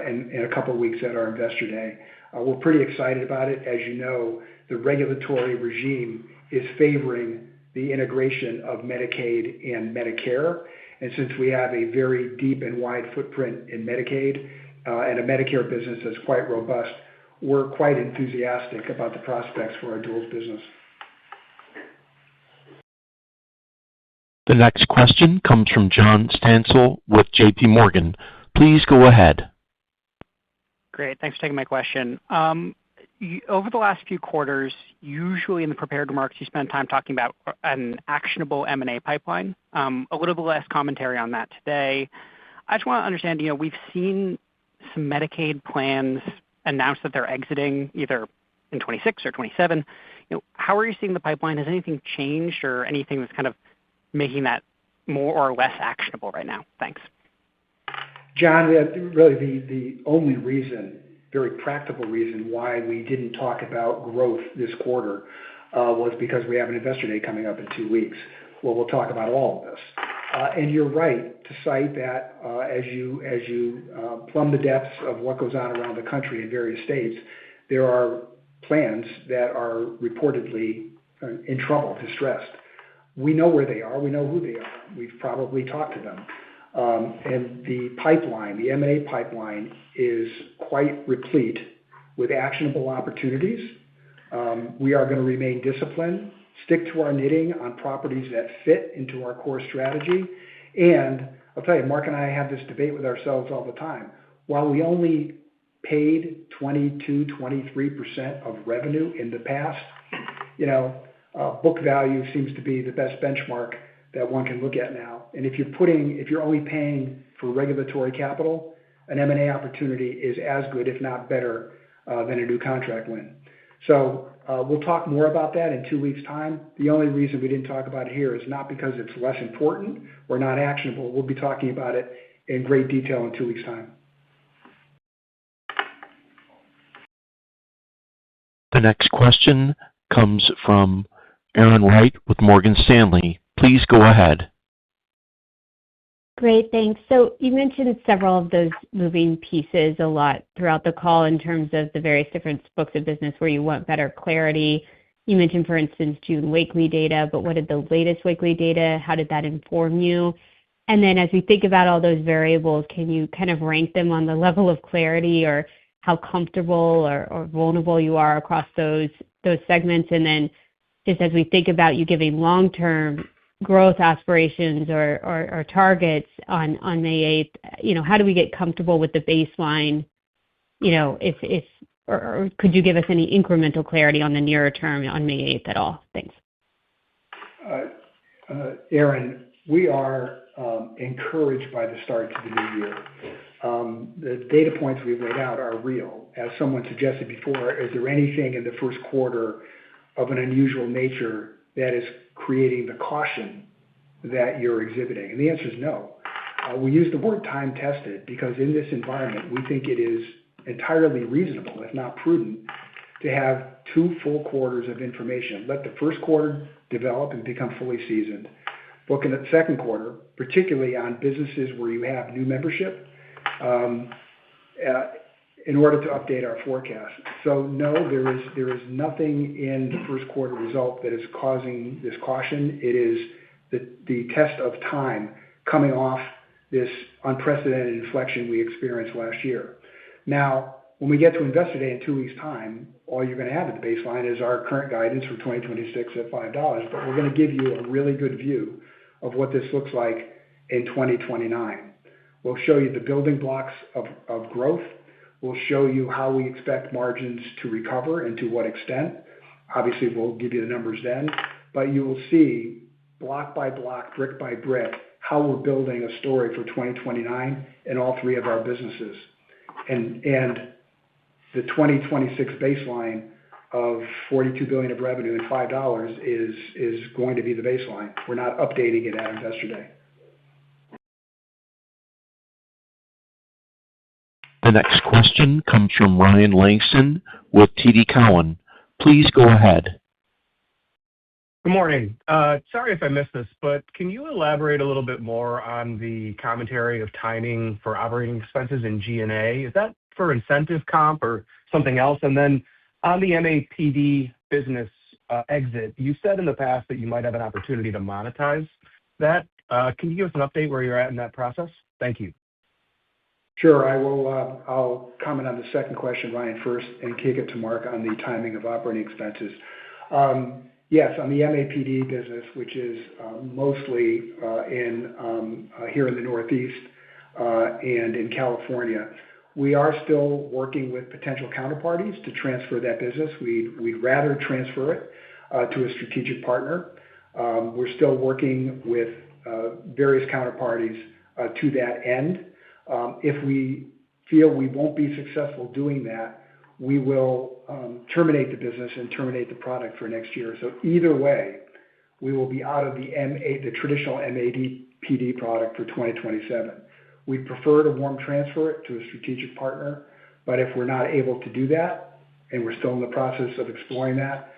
in a couple of weeks at our Investor Day. We're pretty excited about it. As you know, the regulatory regime is favoring the integration of Medicaid and Medicare. And since we have a very deep and wide footprint in Medicaid and a Medicare business that's quite robust, we're quite enthusiastic about the prospects for our duals business. The next question comes from John Stansel with J.P. Morgan. Please go ahead. Great. Thanks for taking my question. Over the last few quarters, usually in the prepared remarks, you spend time talking about an actionable M&A pipeline. A little bit less commentary on that today. I just want to understand, we've seen some Medicaid plans announce that they're exiting either in 26 or 27. How are you seeing the pipeline? Has anything changed or anything that's kind of making that more or less actionable right now? Thanks. John, really the only reason, very practical reason why we didn't talk about growth this quarter was because we have an Investor Day coming up in 2 weeks where we'll talk about all of this. And you're right to cite that as you plumb the depths of what goes on around the country in various states, there are plans that are reportedly in trouble, distressed. We know where they are. We know who they are. We've probably talked to them. And the pipeline, the M&A pipeline, is quite replete with actionable opportunities. We are going to remain disciplined, stick to our knitting on properties that fit into our core strategy. And I'll tell you, Mark and I have this debate with ourselves all the time. While we only paid 22, 23% of revenue in the past, book value seems to be the best benchmark that one can look at now. And if you're only paying for regulatory capital, an M&A opportunity is as good, if not better, than a new contract win. So we'll talk more about that in 2 weeks' time. The only reason we didn't talk about it here is not because it's less important or not actionable. We'll be talking about it in great detail in 2 weeks' time. The next question comes from Erin Wright with Morgan Stanley. Please go ahead. Great, thanks. So you mentioned several of those moving pieces a lot throughout the call in terms of the various different books of business where you want better clarity. You mentioned, for instance, June weekly data, but what did the latest weekly data, how did that inform you? And then as we think about all those variables, can you kind of rank them on the level of clarity or how comfortable or vulnerable you are across those segments? And then just as we think about you giving long-term growth aspirations or targets on May 8th, how do we get comfortable with the baseline? Or could you give us any incremental clarity on the nearer term on May 8th at all? Thanks. Erin, we are encouraged by the start to the new year. The data points we've laid out are real. As someone suggested before, is there anything in the first quarter of an unusual nature that is creating the caution that you're exhibiting? And the answer is no. We use the word time-tested because in this environment, we think it is entirely reasonable, if not prudent, to have 2 full quarters of information. Let the first quarter develop and become fully seasoned. Look in the second quarter, particularly on businesses where you have new membership, in order to update our forecast. So no, there is nothing in the first quarter result that is causing this caution. It is the test of time coming off this unprecedented inflection we experienced last year. Now, when we get to Investor Day in 2 weeks' time, all you're going to have at the baseline is our current guidance for 2026 at $5, but we're going to give you a really good view of what this looks like in 2029. We'll show you the building blocks of growth. We'll show you how we expect margins to recover and to what extent. Obviously, we'll give you the numbers then, but you will see block by block, brick by brick, how we're building a story for 2029 in all three of our businesses. And the 2026 baseline of $42 billion of revenue and $5 is going to be the baseline. We're not updating it at Investor Day. The next question comes from Ryan Langston with TD Cowen. Please go ahead. Good morning. Sorry if I missed this, but can you elaborate a little bit more on the commentary of timing for operating expenses in G&A? Is that for incentive comp or something else? And then on the MAPD business exit, you said in the past that you might have an opportunity to monetize that. Can you give us an update where you're at in that process? Thank you. Sure. I'll comment on the second question, Ryan, first, and kick it to Mark on the timing of operating expenses. Yes, on the MAPD business, which is mostly here in the Northeast and in California, we are still working with potential counterparties to transfer that business. We'd rather transfer it to a strategic partner. We're still working with various counterparties to that end. If we feel we won't be successful doing that, we will terminate the business and terminate the product for next year. So either way, we will be out of the traditional MAPD product for 2027. We'd prefer to warm transfer it to a strategic partner, but if we're not able to do that, and we're still in the process of exploring that,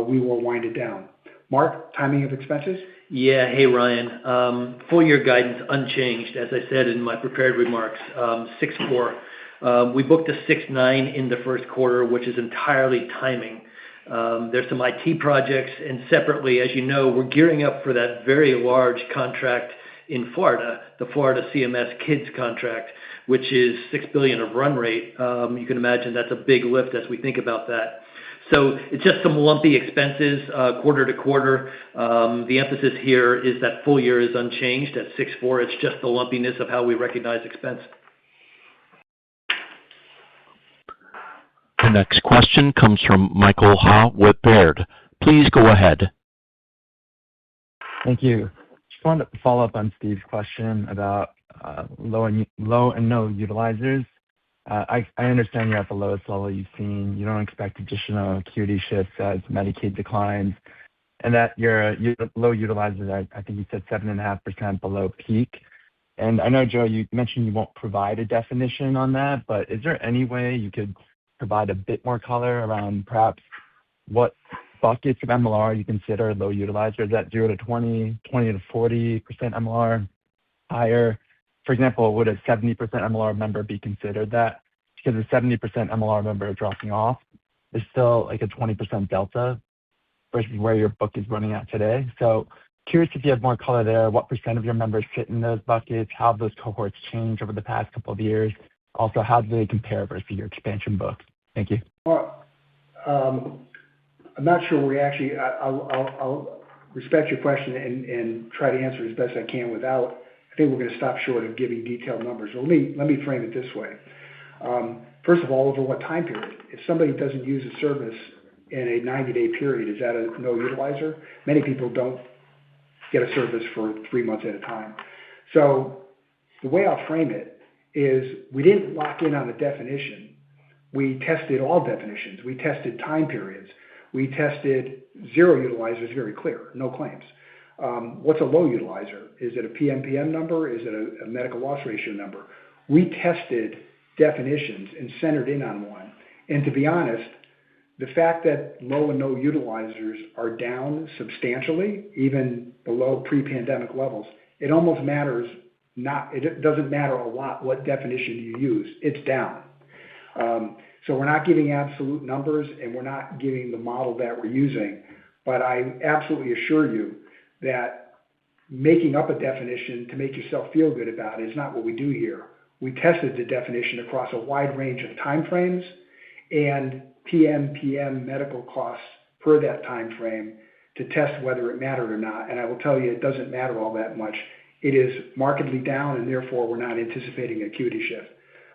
we will wind it down. Mark, timing of expenses? Yeah. Hey, Ryan. Full year guidance unchanged, as I said in my prepared remarks, 6.4. We booked a 6.9 in the first quarter, which is entirely timing. There's some IT projects, and separately, as you know, we're gearing up for that very large contract in Florida, the Florida CMS Kids contract, which is $6 billion of run rate. You can imagine that's a big lift as we think about that. So it's just some lumpy expenses quarter to quarter. The emphasis here is that full year is unchanged at 6.4. It's just the lumpiness of how we recognize expense. The next question comes from Michael Ha with Baird. Please go ahead. Thank you. Just wanted to follow up on Steve's question about low and no utilizers. I understand you're at the lowest level you've seen. You don't expect additional acuity shifts as Medicaid declines, and that your low utilizers, I think you said 7.5% below peak. And I know, Joe, you mentioned you won't provide a definition on that, but is there any way you could provide a bit more color around perhaps what buckets of MLR you consider low utilizers? Is that 0 to 20, 20 to 40% MLR, higher? For example, would a 70% MLR member be considered that? Because a 70% MLR member dropping off is still like a 20% delta versus where your book is running at today. So curious if you have more color there. What % of your members fit in those buckets? How have those cohorts changed over the past couple of years? Also, how do they compare versus your expansion book? Thank you. Well, I'm not sure we actually. I'll respect your question and try to answer as best I can without. I think we're going to stop short of giving detailed numbers. Let me frame it this way. First of all, over what time period? If somebody doesn't use a service in a 90-day period, is that a no utilizer? Many people don't get a service for 3 months at a time. So the way I'll frame it is we didn't lock in on a definition. We tested all definitions. We tested time periods. We tested 0 utilizers, very clear, no claims. What's a low utilizer? Is it a PMPM number? Is it a medical loss ratio number? We tested definitions and centered in on one. And to be honest, the fact that low and no utilizers are down substantially, even below pre-pandemic levels, it almost matters not. It doesn't matter a lot what definition you use. It's down. So we're not giving absolute numbers, and we're not giving the model that we're using. But I absolutely assure you that making up a definition to make yourself feel good about it is not what we do here. We tested the definition across a wide range of time frames and PMPM medical costs per that time frame to test whether it mattered or not. And I will tell you, it doesn't matter all that much it is markedly down, and therefore we're not anticipating acuity shift.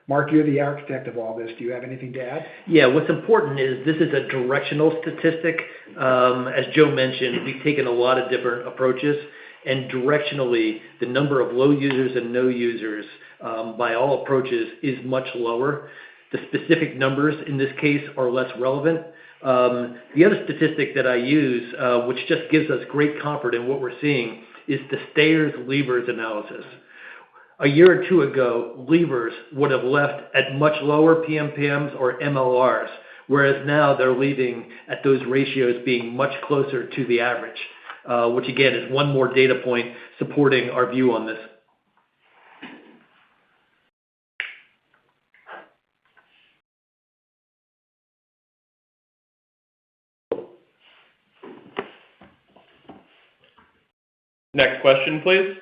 Mark, you're the architect of all this. Do you have anything to add? Yeah, what's important is this is a directional statistic. As Joe mentioned, we've taken a lot of different approaches, and directionally, the number of low users and no users by all approaches is much lower. The specific numbers in this case are less relevant. The other statistic that I use, which just gives us great comfort in what we're seeing, is the stayers-leavers analysis. A year or two ago, leavers would have left at much lower PMPMs or MLRs, whereas now they're leaving at those ratios being much closer to the average, which again is one more data point supporting our view on this. Next question, please.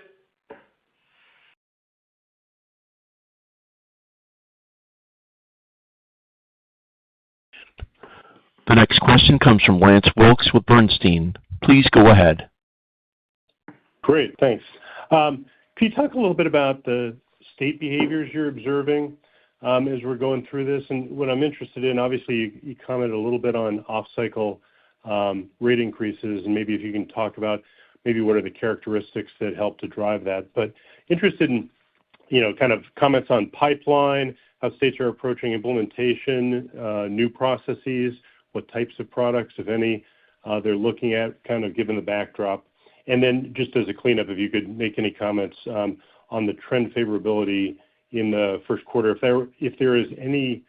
The next question comes from Lance Wilkes with Bernstein. Please go ahead. Great, thanks. Can you talk a little bit about the state behaviors you're observing as we're going through this? And what I'm interested in, obviously, you commented a little bit on off-cycle rate increases, and maybe if you can talk about maybe what are the characteristics that help to drive that. But interested in, kind of comments on pipeline, how states are approaching implementation, new processes, what types of products, if any, they're looking at, kind of given the backdrop. And then just as a cleanup, if you could make any comments on the trend favorability in the first quarter, if there is any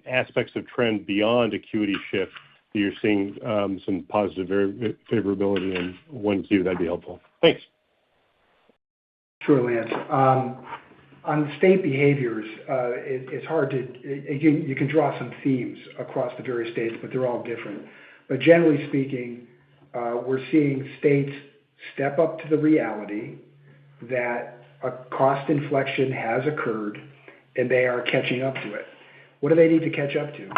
aspects of trend beyond acuity shift that you're seeing some positive favorability in 1Q, that'd be helpful. Thanks. Sure, Lance. On the state behaviors, it's hard to, you can draw some themes across the various states, but they're all different. But generally speaking, we're seeing states step up to the reality that a cost inflection has occurred and they are catching up to it. What do they need to catch up to?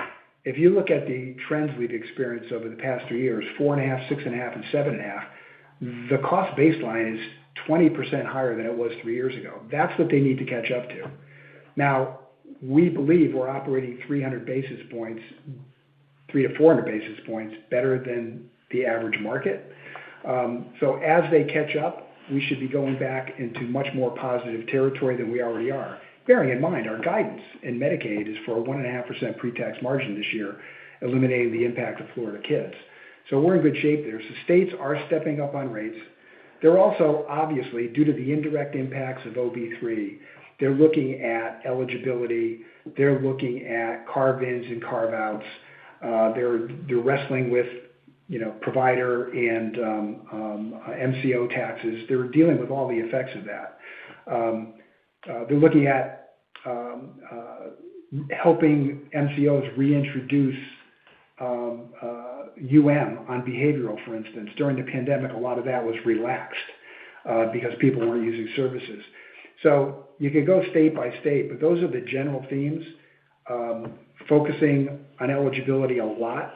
If you look at the trends we've experienced over the past 3 years, 4.5, 6.5, and 7.5, the cost baseline is 20% higher than it was 3 years ago. That's what they need to catch up to. Now, we believe we're operating 300 basis points, 300 to 400 basis points better than the average market. So as they catch up, we should be going back into much more positive territory than we already are. Bearing in mind, our guidance in Medicaid is for a 1.5% pre-tax margin this year, eliminating the impact of Florida kids. So we're in good shape there. So states are stepping up on rates. They're also, obviously, due to the indirect impacts of OB3, they're looking at eligibility. They're looking at carve-ins and carve-outs. They're wrestling with, provider and MCO taxes. They're dealing with all the effects of that. They're looking at helping MCOs reintroduce on behavioral, for instance. During the pandemic, a lot of that was relaxed because people weren't using services. So you could go state by state, but those are the general themes. Focusing on eligibility a lot,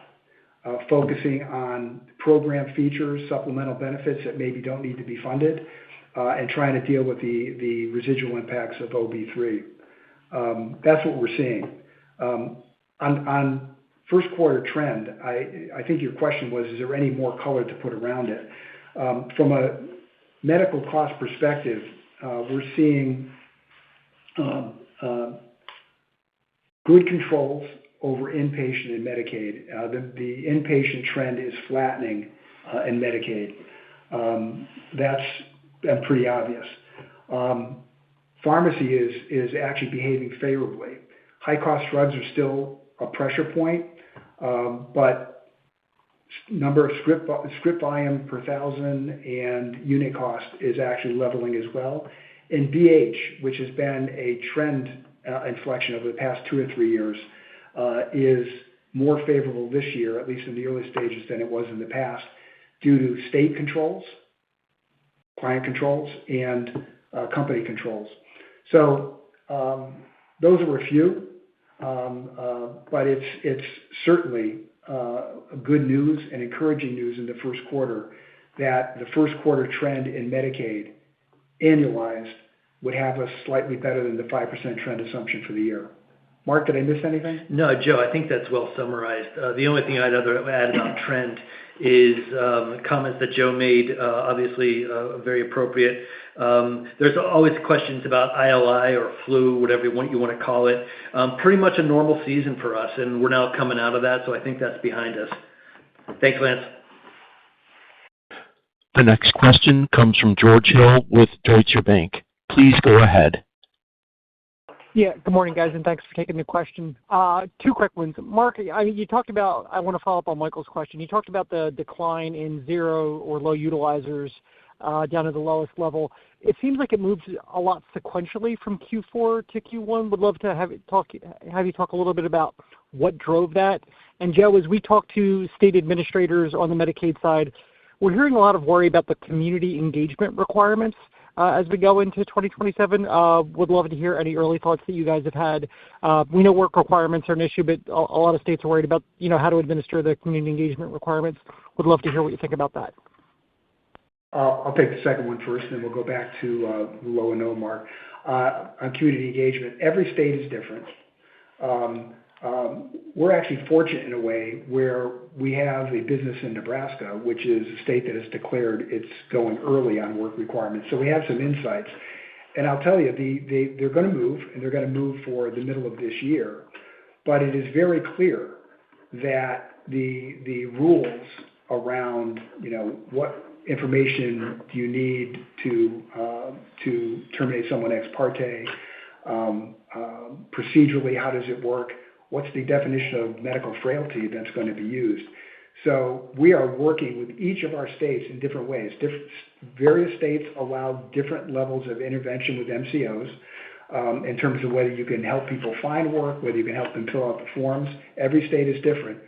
focusing on program features, supplemental benefits that maybe don't need to be funded, and trying to deal with the residual impacts of OB3. That's what we're seeing. On first quarter trend, I think your question was, is there any more color to put around it? From a medical cost perspective, we're seeing good controls over inpatient and Medicaid. The inpatient trend is flattening in Medicaid. That's pretty obvious. Pharmacy is actually behaving favorably. High-cost drugs are still a pressure point, but number of script volume per thousand and unit cost is actually leveling as well. And BH, which has been a trend inflection over the past 2 or 3 years, is more favorable this year, at least in the early stages, than it was in the past, due to state controls, client controls, and company controls. So those are a few, but it's certainly good news and encouraging news in the first quarter that the first quarter trend in Medicaid annualized would have us slightly better than the 5% trend assumption for the year. Mark, did I miss anything? No, Joe, I think that's well summarized. The only thing I'd add about trend is comments that Joe made, obviously very appropriate. There's always questions about ILI or flu, whatever you want to call it. Pretty much a normal season for us, and we're now coming out of that, so I think that's behind us. Thanks, Lance. The next question comes from George Hill with Deutsche Bank. Please go ahead. Yeah, good morning, guys, and thanks for taking the question. Two quick ones. Mark, you talked about, I want to follow up on Michael's question. You talked about the decline in zero or low utilizers down to the lowest level. It seems like it moves a lot sequentially from Q4 to Q1. Would love to have you talk a little bit about what drove that. And Joe, as we talk to state administrators on the Medicaid side, we're hearing a lot of worry about the community engagement requirements as we go into 2027. Would love to hear any early thoughts that you guys have had. We know work requirements are an issue, but a lot of states are worried about how to administer the community engagement requirements. Would love to hear what you think about that. I'll take the second one first, and then we'll go back to low and no, Mark. On community engagement, every state is different. We're actually fortunate in a way where we have a business in Nebraska, which is a state that has declared it's going early on work requirements. So we have some insights. And I'll tell you, they're going to move, and they're going to move for the middle of this year. But it is very clear that the rules around, what information do you need to terminate someone ex parte, procedurally, how does it work? What's the definition of medical frailty that's going to be used? So we are working with each of our states in different ways. Various states allow different levels of intervention with MCOs in terms of whether you can help people find work, whether you can help them fill out the forms. Every state is different.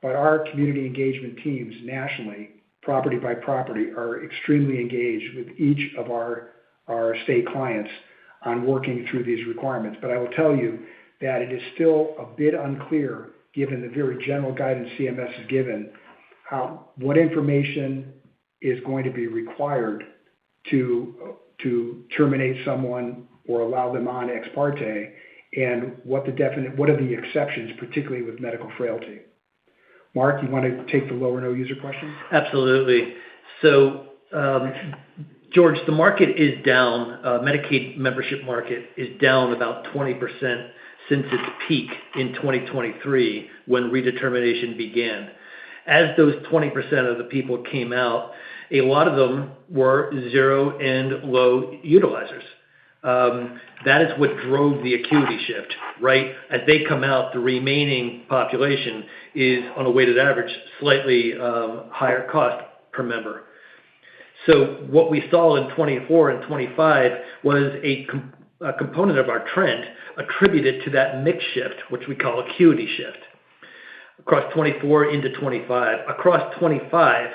But our community engagement teams nationally, property by property, are extremely engaged with each of our state clients on working through these requirements. But I will tell you that it is still a bit unclear, given the very general guidance CMS has given, what information is going to be required to terminate someone or allow them on ex parte, and what are the exceptions, particularly with medical frailty. Mark, you want to take the low or no user question? Absolutely. So, George, the market is down. Medicaid membership market is down about 20% since its peak in 2023 when redetermination began. As those 20% of the people came out, a lot of them were zero and low utilizers. That is what drove the acuity shift, right? As they come out, the remaining population is, on a weighted average, slightly higher cost per member. So what we saw in 24 and 25 was a component of our trend attributed to that mix shift, which we call acuity shift, across 24 into 25. Across 25,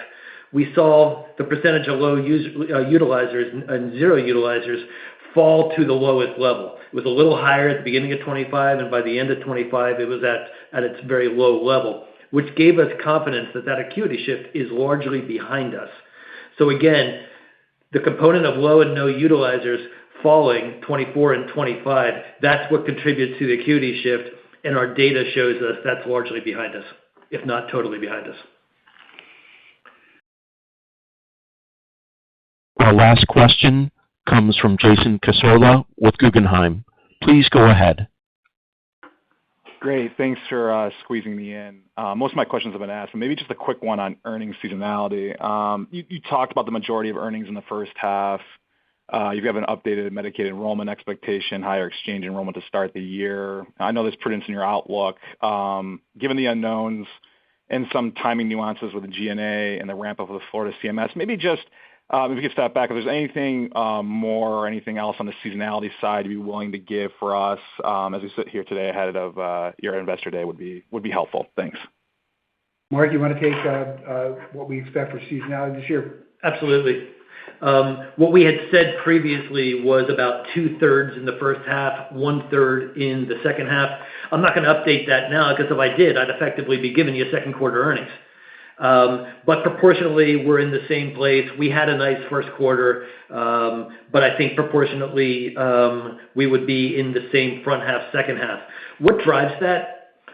we saw the percentage of low utilizers and zero utilizers fall to the lowest level. It was a little higher at the beginning of 25, and by the end of 25, it was at its very low level, which gave us confidence that acuity shift is largely behind us. So again, the component of low and no utilizers falling 24 and 25, that's what contributes to the acuity shift, and our data shows us that's largely behind us, if not totally behind us. Our last question comes from Jason Cassorla with Guggenheim. Please go ahead. Great. Thanks for squeezing me in. Most of my questions have been asked, but maybe just a quick one on earnings seasonality. You talked about the majority of earnings in the first half. You have an updated Medicaid enrollment expectation, higher exchange enrollment to start the year. I know there's prudence in your outlook. Given the unknowns and some timing nuances with the GNA and the ramp-up of the Florida CMS, maybe just if we could step back, if there's anything more or anything else on the seasonality side you'd be willing to give for us as we sit here today ahead of your Investor Day would be helpful. Thanks. Mark, you want to take what we expect for seasonality this year? Absolutely. What we had said previously was about 2/3 in the first half, 1/3 in the second half. I'm not going to update that now, because if I did, I'd effectively be giving you second quarter earnings. But proportionally, we're in the same place. We had a nice first quarter, but I think proportionately, we would be in the same front half, second half. What drives that?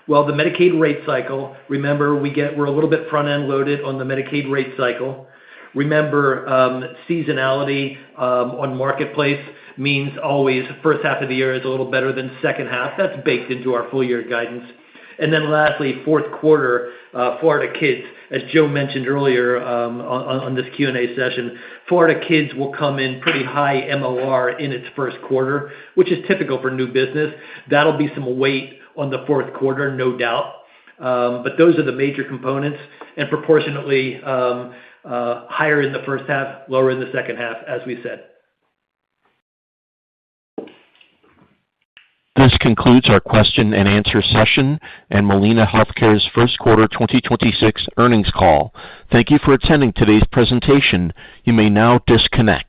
Well, the Medicaid rate cycle. Remember, we're a little bit front-end loaded on the Medicaid rate cycle. Remember, seasonality on Marketplace means always first half of the year is a little better than second half. That's baked into our full year guidance. And then lastly, fourth quarter, Florida Kids. As Joe mentioned earlier on this Q&A session, Florida Kids will come in pretty high MOR in its first quarter, which is typical for new business. That'll be some weight on the fourth quarter, no doubt. But those are the major components, and proportionately higher in the first half, lower in the second half, as we said. This concludes our question and answer session and Molina Healthcare's first quarter 2026 earnings call. Thank you for attending today's presentation. You may now disconnect.